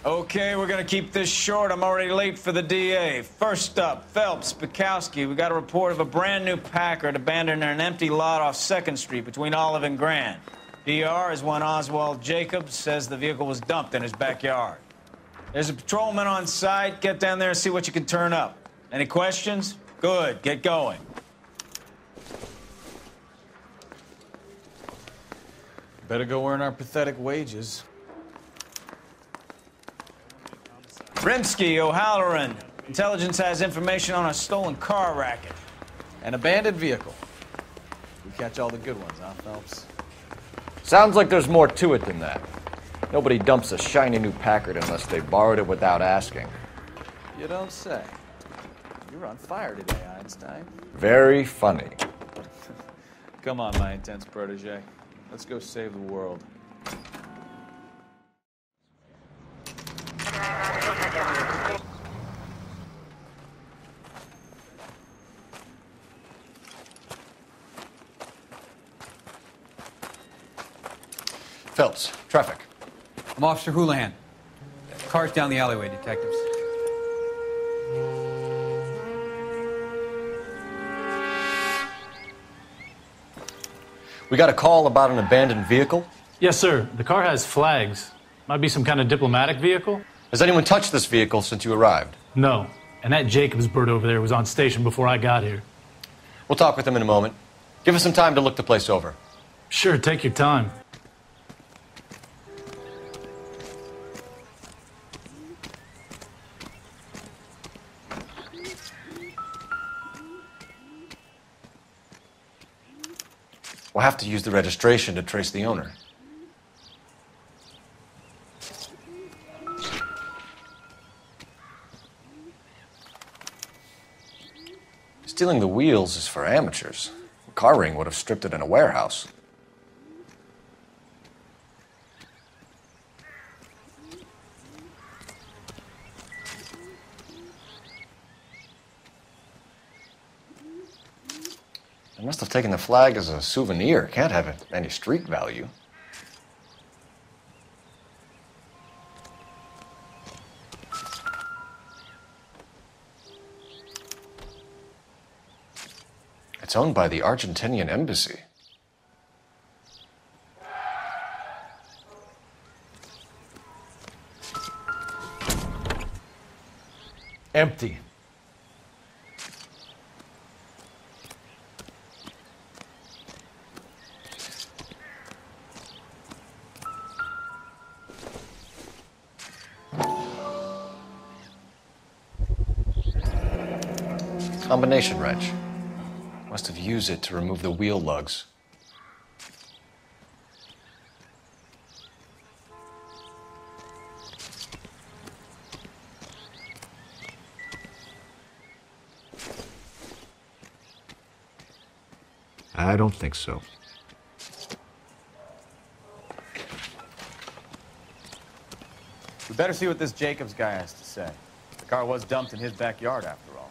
Okay, we're gonna keep this short. I'm already late for the DA. First up, Phelps, Bukowski. We got a report of a brand new Packard abandoned in an empty lot off 2nd Street between Olive and Grand. DR is one Oswald Jacobs says the vehicle was dumped in his backyard. There's a patrolman on site. Get down there and see what you can turn up. Any questions? Good, get going. Better go earn our pathetic wages. Rimsky, O'Halloran. Intelligence has information on a stolen car racket. An abandoned vehicle. We catch all the good ones, huh, Phelps? Sounds like there's more to it than that. Nobody dumps a shiny new Packard unless they borrowed it without asking. You don't say. You're on fire today, Einstein. Very funny. Come on, my intense protege. Let's go save the world. Phelps, traffic. I'm Officer Houlihan. Cars down the alleyway, detectives. We got a call about an abandoned vehicle. Yes, sir. The car has flags. Might be some kind of diplomatic vehicle. Has anyone touched this vehicle since you arrived? No. And that Jacobs bird over there was on station before I got here. We'll talk with him in a moment. Give us some time to look the place over. Sure, take your time. We'll have to use the registration to trace the owner. Stealing the wheels is for amateurs. A car ring would have stripped it in a warehouse. They must have taken the flag as a souvenir. Can't have any street value. It's owned by the Argentinian embassy. Empty. Combination wrench. Must have used it to remove the wheel lugs. I don't think so. We better see what this Jacobs guy has to say. The car was dumped in his backyard, after all.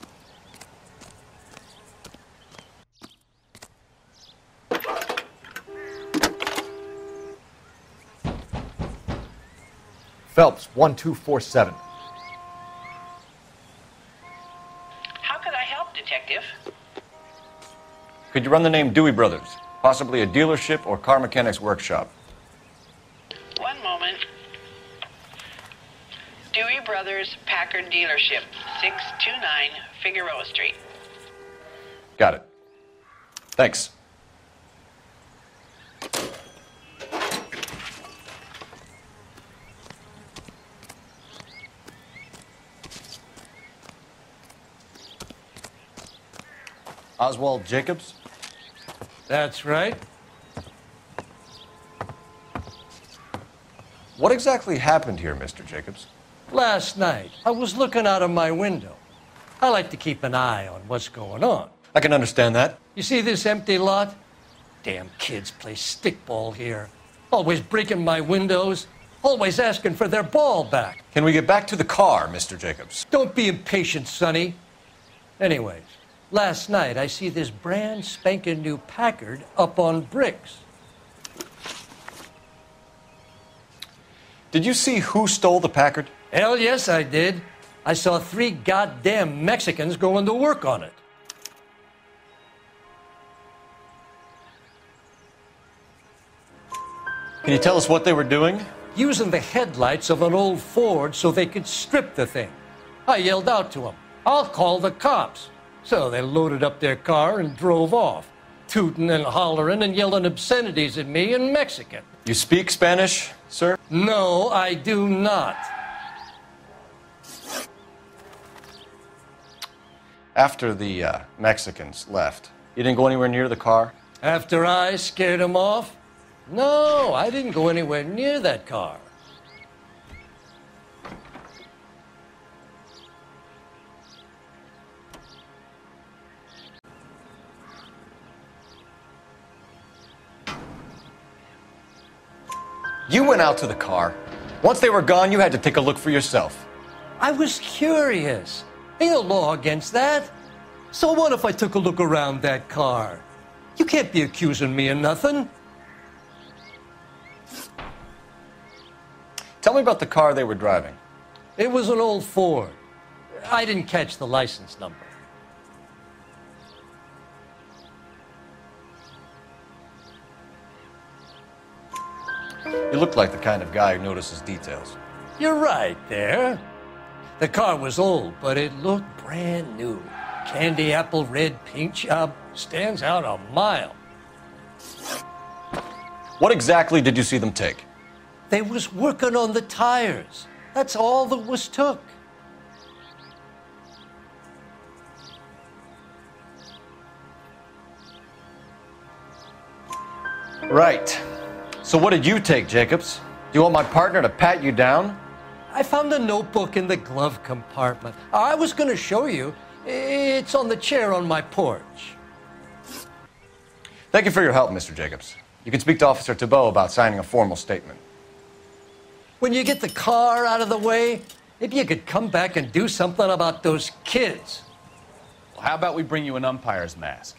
Phelps, 1247. How could I help, Detective? Could you run the name Dewey Brothers? Possibly a dealership or car mechanics workshop. One moment. Dewey Brothers Packard Dealership, 629 Figueroa Street. Got it. Thanks. Oswald Jacobs? That's right. What exactly happened here, Mr. Jacobs? Last night, I was looking out of my window. I like to keep an eye on what's going on. I can understand that. You see this empty lot? Damn kids play stickball here. Always breaking my windows. Always asking for their ball back. Can we get back to the car, Mr. Jacobs? Don't be impatient, Sonny. Anyways, last night I see this brand spanking new Packard up on bricks. Did you see who stole the Packard? Hell yes, I did. I saw 3 goddamn Mexicans going to work on it. Can you tell us what they were doing? Using the headlights of an old Ford so they could strip the thing. I yelled out to them, "I'll call the cops." So they loaded up their car and drove off, tooting and hollering and yelling obscenities at me in Mexican. You speak Spanish, sir? No, I do not. After the Mexicans left, you didn't go anywhere near the car? After I scared them off? No, I didn't go anywhere near that car. You went out to the car. Once they were gone, you had to take a look for yourself. I was curious. Ain't no law against that. So what if I took a look around that car? You can't be accusing me of nothing. Tell me about the car they were driving. It was an old Ford. I didn't catch the license number. You look like the kind of guy who notices details. You're right there. The car was old, but it looked brand new. Candy apple red paint job stands out a mile. What exactly did you see them take? They was working on the tires. That's all that was took. Right. So what did you take, Jacobs? Do you want my partner to pat you down? I found a notebook in the glove compartment. I was going to show you. It's on the chair on my porch. Thank you for your help, Mr. Jacobs. You can speak to Officer Thibault about signing a formal statement. When you get the car out of the way, maybe you could come back and do something about those kids. Well, how about we bring you an umpire's mask?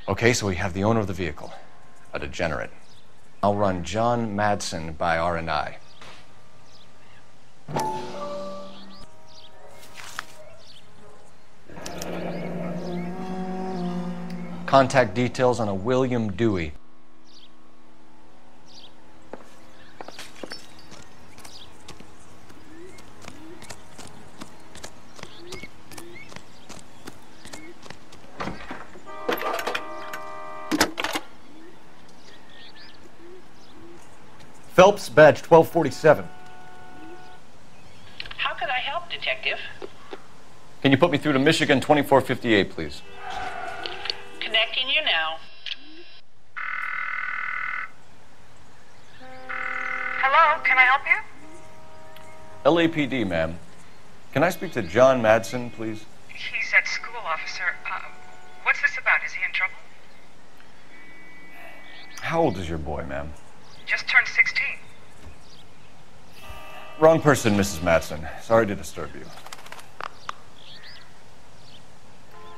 Okay, so we have the owner of the vehicle, a degenerate. I'll run John Madsen by R&I. Contact details on a William Dewey. Phelps, badge 1247. How could I help, Detective? Can you put me through to Michigan 2458, please? Connecting you now. Hello, can I help you? LAPD, ma'am. Can I speak to John Madsen, please? He's at school, officer. What's this about? Is he in trouble? How old is your boy, ma'am? Just turned 16. Wrong person, Mrs. Madsen. Sorry to disturb you.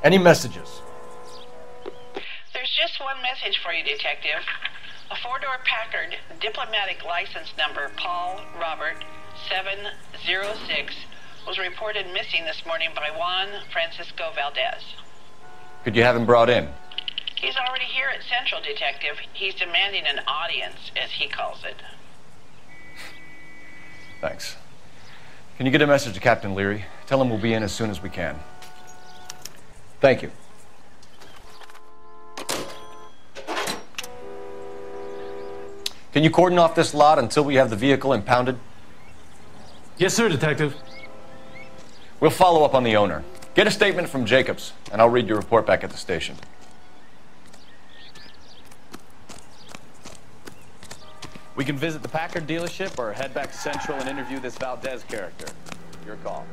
Any messages? There's just one message for you, Detective. A four-door Packard, diplomatic license number Paul Robert 706, was reported missing this morning by Juan Francisco Valdez. Could you have him brought in? He's already here at Central, Detective. He's demanding an audience, as he calls it. Thanks. Can you get a message to Captain Leary? Tell him we'll be in as soon as we can. Thank you. Can you cordon off this lot until we have the vehicle impounded? Yes, sir, Detective. We'll follow up on the owner. Get a statement from Jacobs, and I'll read your report back at the station. We can visit the Packard dealership or head back to Central and interview this Valdez character. Your call.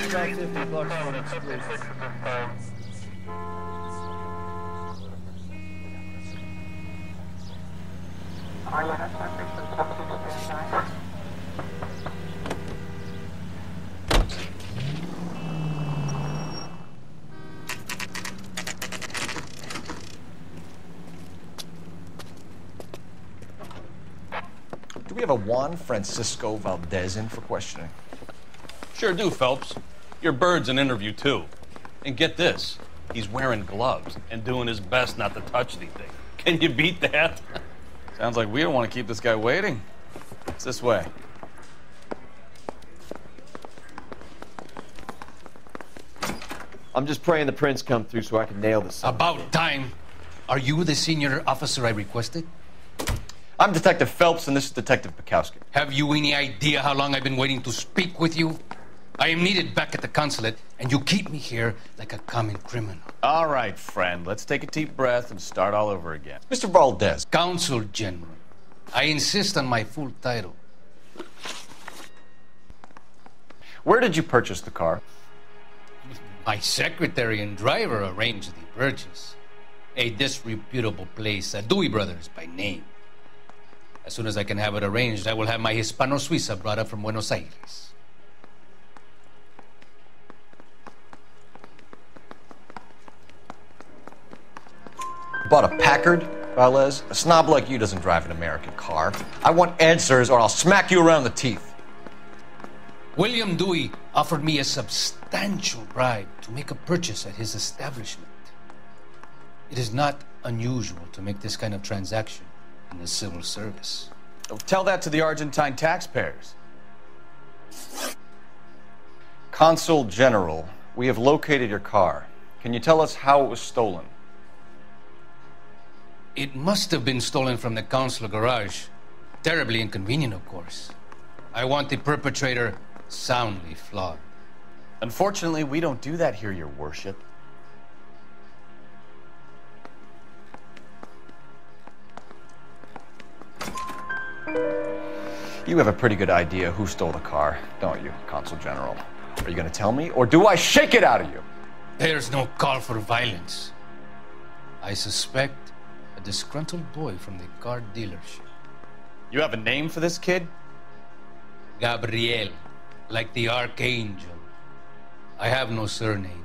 about $50 for an exclusive. Do we have a Juan Francisco Valdez in for questioning? Sure do, Phelps. Your bird's an interview, too. And get this, he's wearing gloves and doing his best not to touch anything. Can you beat that? Sounds like we don't want to keep this guy waiting. It's this way. I'm just praying the prints come through so I can nail this. About time. Are you the senior officer I requested? I'm Detective Phelps, and this is Detective Bukowski. Have you any idea how long I've been waiting to speak with you? I am needed back at the consulate, and you keep me here like a common criminal. All right, friend, let's take a deep breath and start all over again. Mr. Valdez. Consul General. I insist on my full title. Where did you purchase the car? My secretary and driver arranged the purchase. A disreputable place, Dewey Brothers by name. As soon as I can have it arranged, I will have my Hispano Suiza brought up from Buenos Aires. Bought a Packard, Valdez? A snob like you doesn't drive an American car. I want answers or I'll smack you around the teeth. William Dewey offered me a substantial bribe to make a purchase at his establishment. It is not unusual to make this kind of transaction in the civil service. Tell that to the Argentine taxpayers. Consul General, we have located your car. Can you tell us how it was stolen? It must have been stolen from the consular garage. Terribly inconvenient, of course. I want the perpetrator soundly flogged. Unfortunately, we don't do that here, Your Worship. You have a pretty good idea who stole the car, don't you, Consul General? Are you going to tell me, or do I shake it out of you? There's no call for violence. I suspect a disgruntled boy from the car dealership. You have a name for this kid? Gabriel, like the archangel. I have no surname.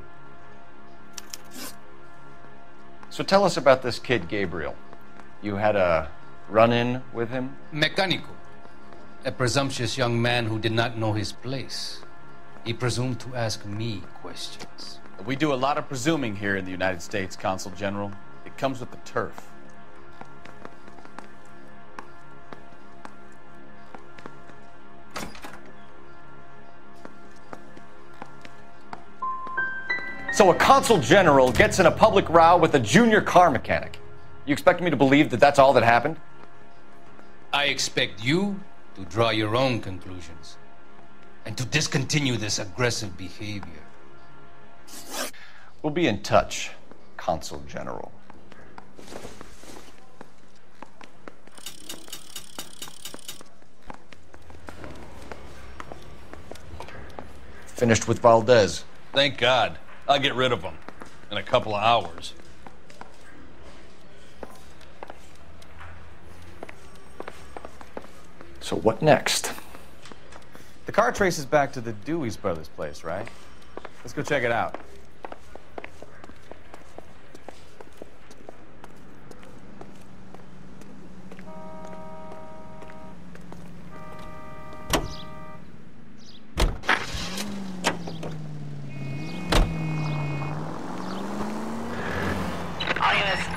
So tell us about this kid, Gabriel. You had a run-in with him? Mecánico. A presumptuous young man who did not know his place. He presumed to ask me questions. We do a lot of presuming here in the United States, Consul General. It comes with the turf. So a Consul General gets in a public row with a junior car mechanic. You expect me to believe that that's all that happened? I expect you to draw your own conclusions and to discontinue this aggressive behavior. We'll be in touch, Consul General. Finished with Valdez. Thank God. I'll get rid of him in a couple of hours. So what next? The car traces back to the Dewey's brothers' place, right? Let's go check it out.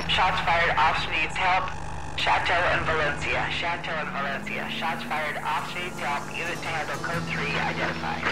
Shots fired, officer needs help. Chateau and Valencia. Chateau and Valencia. Shots fired, officer needs help. Unit to handle code 3 identified.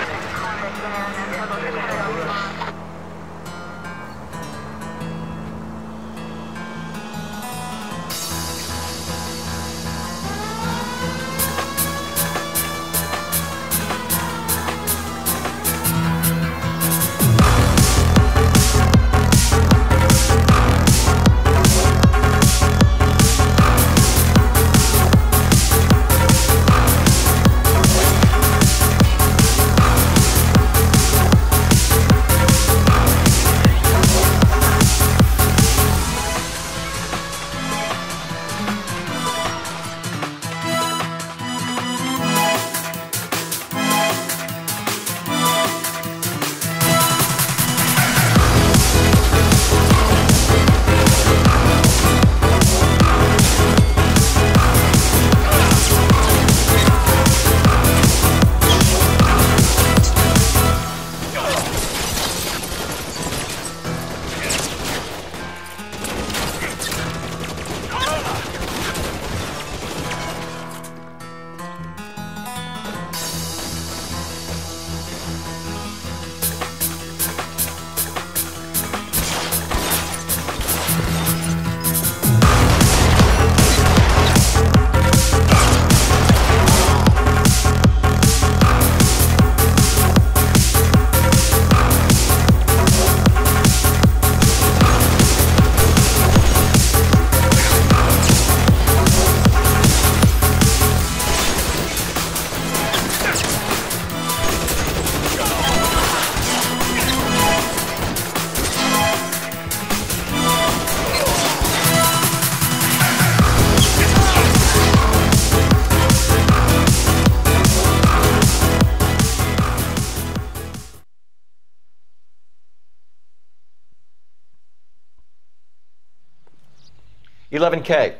11K.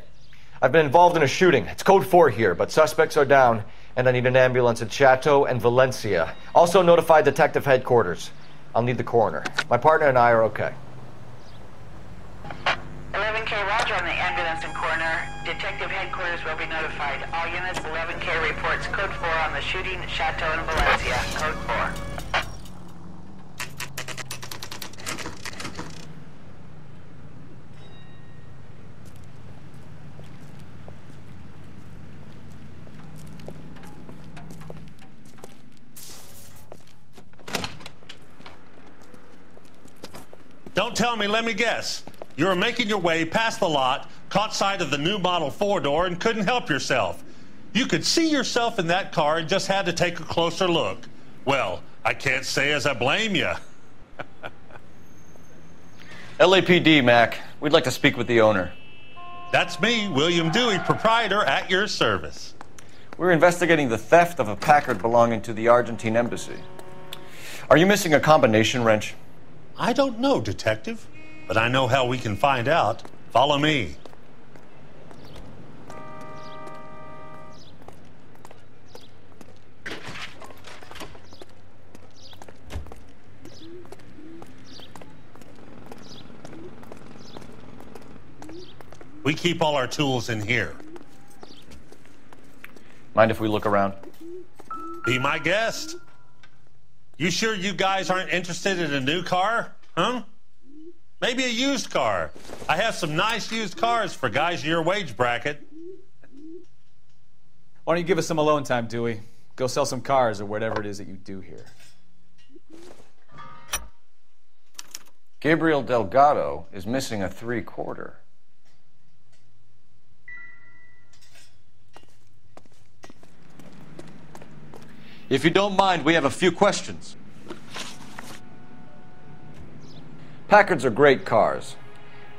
I've been involved in a shooting. It's code 4 here, but suspects are down, and I need an ambulance at Chateau and Valencia. Also notify detective headquarters. I'll need the coroner. My partner and I are okay. 11K, roger on the ambulance and coroner. Detective headquarters will be notified. All units, 11K reports code 4 on the shooting at Chateau and Valencia. Code 4. Don't tell me, let me guess. You were making your way past the lot, caught sight of the new model 4-door, and couldn't help yourself. You could see yourself in that car and just had to take a closer look. Well, I can't say as I blame you. LAPD, Mac. We'd like to speak with the owner. That's me, William Dewey, proprietor, at your service. We're investigating the theft of a Packard belonging to the Argentine embassy. Are you missing a combination wrench? I don't know, Detective, but I know how we can find out. Follow me. We keep all our tools in here. Mind if we look around? Be my guest. You sure you guys aren't interested in a new car? Huh? Maybe a used car. I have some nice used cars for guys in your wage bracket. Why don't you give us some alone time, Dewey? Go sell some cars or whatever it is that you do here. Gabriel Delgado is missing a 3/4. If you don't mind, we have a few questions. Packards are great cars,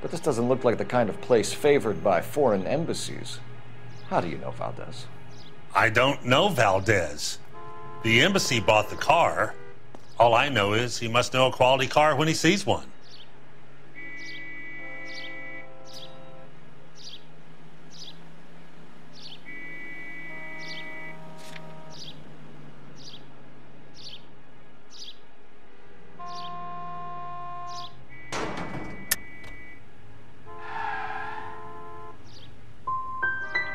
but this doesn't look like the kind of place favored by foreign embassies. How do you know Valdez? I don't know Valdez. The embassy bought the car. All I know is he must know a quality car when he sees one.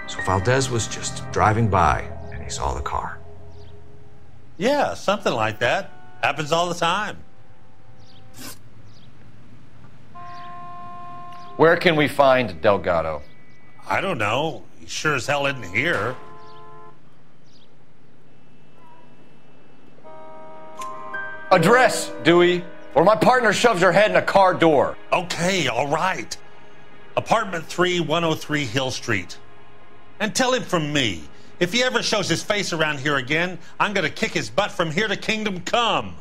So Valdez was just driving by, and he saw the car. Yeah, something like that. Happens all the time. Where can we find Delgado? I don't know. He sure as hell isn't here. Address, Dewey, or my partner shoves your head in a car door. Okay, all right. Apartment 3, 103 Hill Street. And tell him from me, if he ever shows his face around here again, I'm gonna kick his butt from here to Kingdom Come.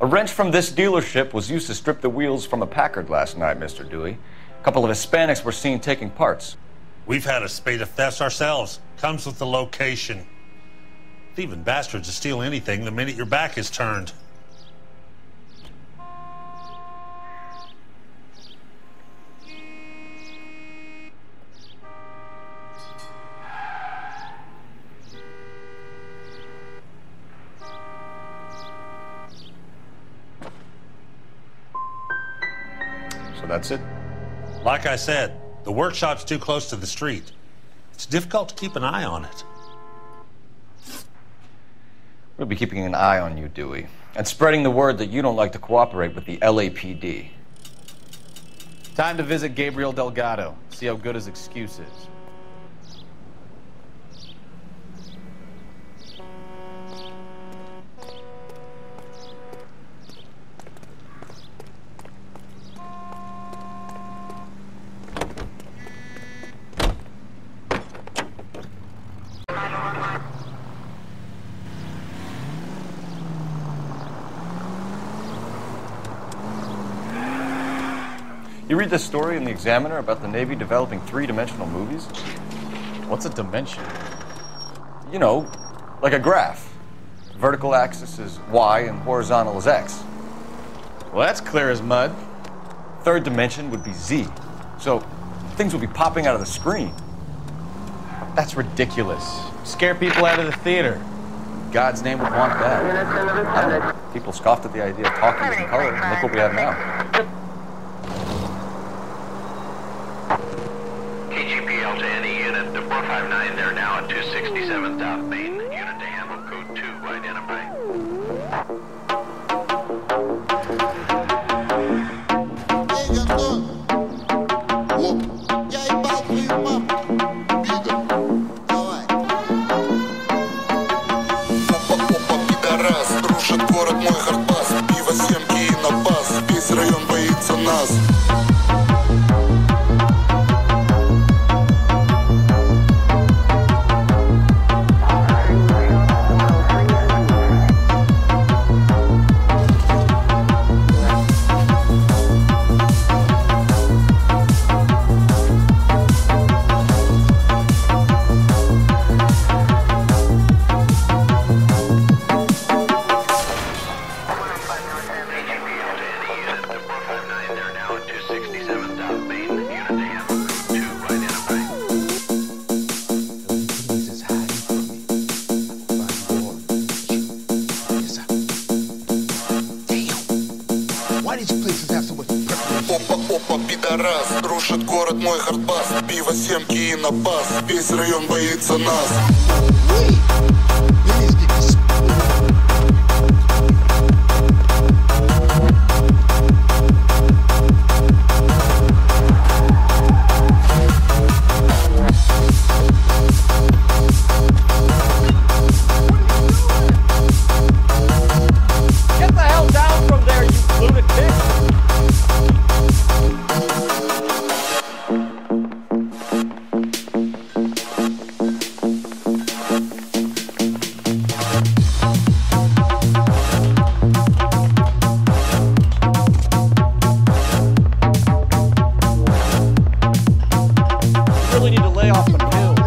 A wrench from this dealership was used to strip the wheels from a Packard last night, Mr. Dewey. A couple of Hispanics were seen taking parts. We've had a spate of thefts ourselves. Comes with the location. Thieving bastards to steal anything the minute your back is turned. So that's it? Like I said, the workshop's too close to the street. It's difficult to keep an eye on it. We'll be keeping an eye on you, Dewey, and spreading the word that you don't like to cooperate with the LAPD. Time to visit Gabriel Delgado, see how good his excuse is. You read this story in the Examiner about the Navy developing three-dimensional movies? What's a dimension? You know, like a graph. Vertical axis is Y and horizontal is X. Well, that's clear as mud. third dimension would be Z. So things will be popping out of the screen. That's ridiculous. Scare people out of the theater. In God's name would want that. I don't know. People scoffed at the idea of talkies in color, and look what we have now. KGPL to any unit to 459. They're now at 267 South Main. Unit to handle code 2. Identify. Город мой хардбас, пиво, семки и напас. Весь район боится нас. Рушит город мой хардбас, пиво, семки и напас. Весь район боится нас. Get the hell down from there, you lunatic! Really need to lay off the pills.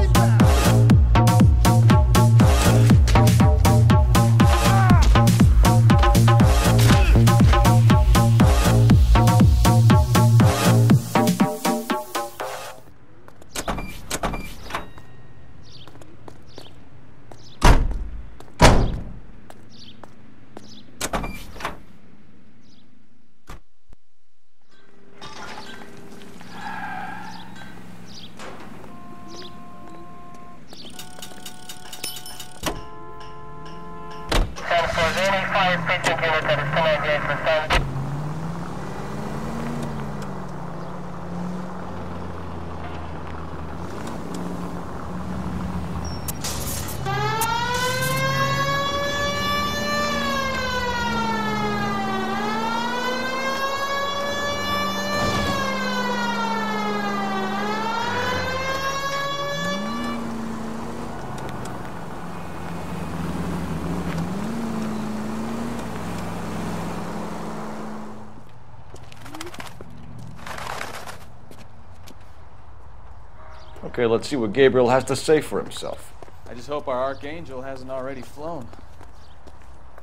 Okay, let's see what Gabriel has to say for himself. I just hope our Archangel hasn't already flown.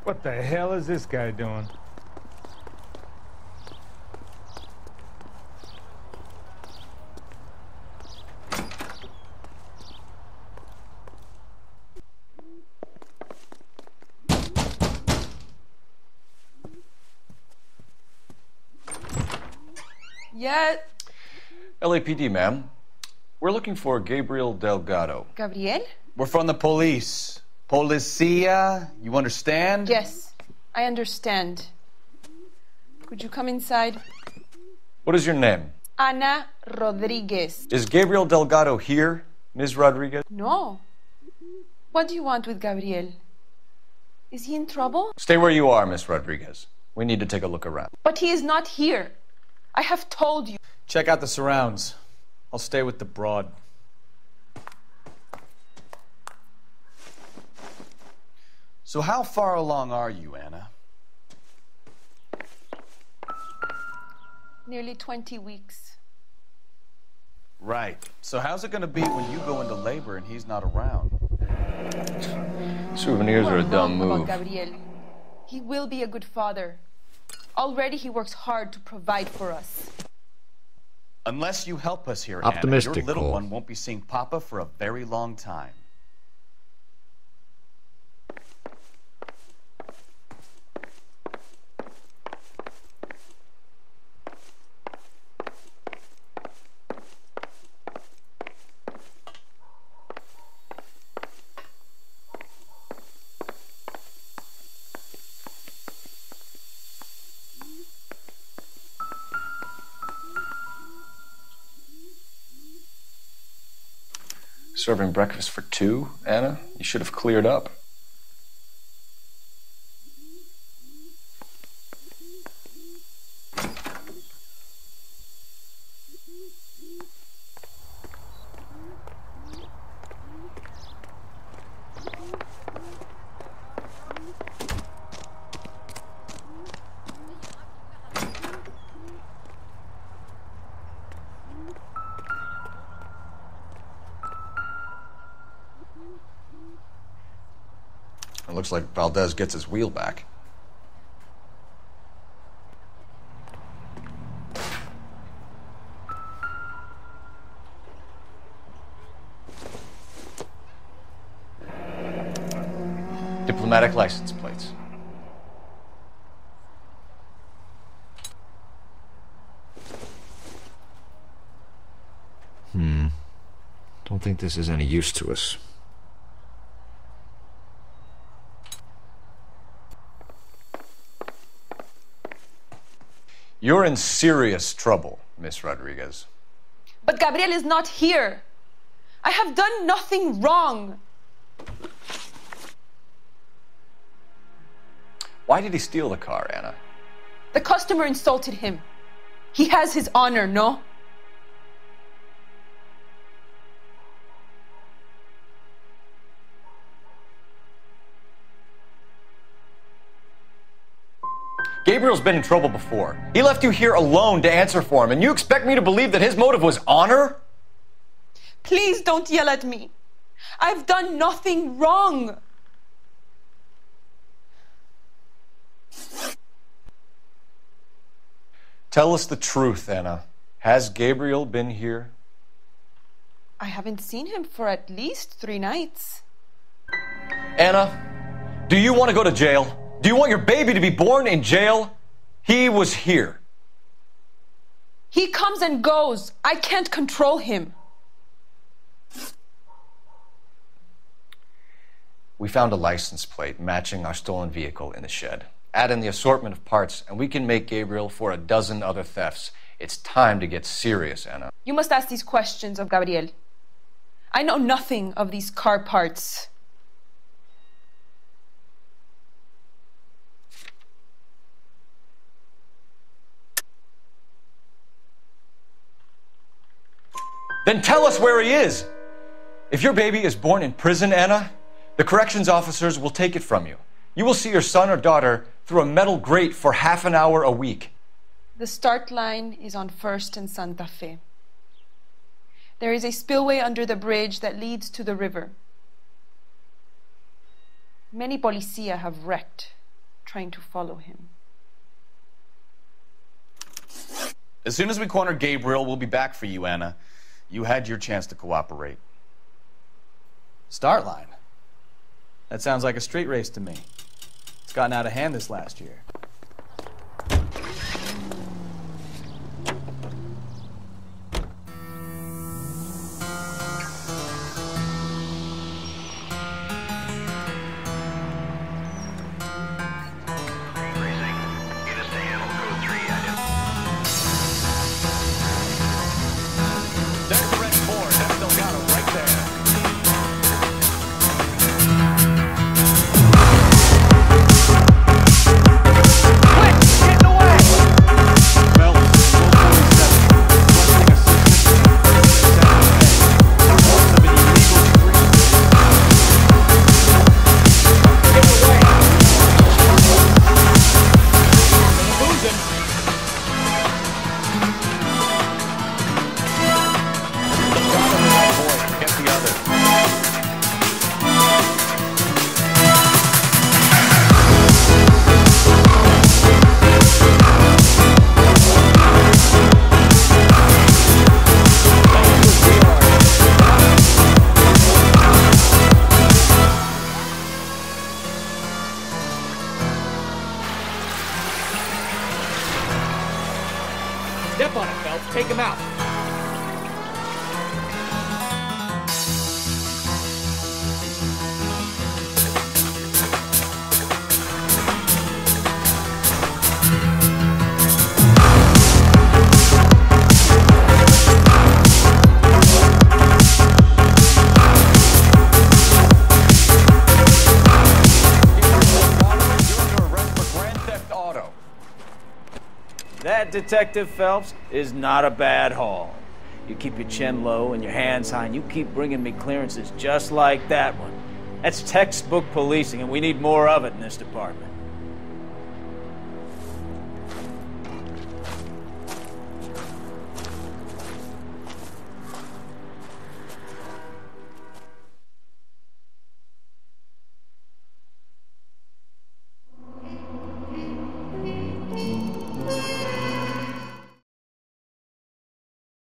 What the hell is this guy doing? Yeah. LAPD, ma'am. We're looking for Gabriel Delgado. Gabriel? We're from the police. Policia, you understand? Yes, I understand. Could you come inside? What is your name? Ana Rodriguez. Is Gabriel Delgado here, Ms. Rodriguez? No. What do you want with Gabriel? Is he in trouble? Stay where you are, Ms. Rodriguez. We need to take a look around. But he is not here. I have told you. Check out the surrounds. I'll stay with the broad. So how far along are you, Anna? Nearly 20 weeks. Right. So how's it going to be when you go into labor and he's not around? Souvenirs are a dumb move. About Gabriel. He will be a good father. Already he works hard to provide for us. Unless you help us here, Optimistic, Anna, your little Cole. one won't be seeing Papa for a very long time. Serving breakfast for two, Anna? You should have cleared up. It looks like Valdez gets his wheel back. Diplomatic license plates. Don't think this is any use to us. You're in serious trouble, Miss Rodriguez. But Gabriel is not here. I have done nothing wrong. Why did he steal the car, Anna? The customer insulted him. He has his honor, no? Gabriel's been in trouble before. He left you here alone to answer for him, and you expect me to believe that his motive was honor? Please don't yell at me. I've done nothing wrong. Tell us the truth, Anna. Has Gabriel been here? I haven't seen him for at least 3 nights. Anna, do you want to go to jail? Do you want your baby to be born in jail? He was here. He comes and goes. I can't control him. We found a license plate matching our stolen vehicle in the shed. Add in the assortment of parts, and we can make Gabriel for a dozen other thefts. It's time to get serious, Anna. You must ask these questions of Gabriel. I know nothing of these car parts. Then tell us where he is. If your baby is born in prison, Anna, the corrections officers will take it from you. You will see your son or daughter through a metal grate for half an hour a week. The start line is on 1st and Santa Fe. There is a spillway under the bridge that leads to the river. Many policia have wrecked trying to follow him. As soon as we corner Gabriel, we'll be back for you, Anna. You had your chance to cooperate. Start line. That sounds like a street race to me. It's gotten out of hand this last year. Step on it, Phelps. Take him out. That, Detective Phelps, is not a bad haul. You keep your chin low and your hands high, and you keep bringing me clearances just like that one. That's textbook policing, and we need more of it in this department.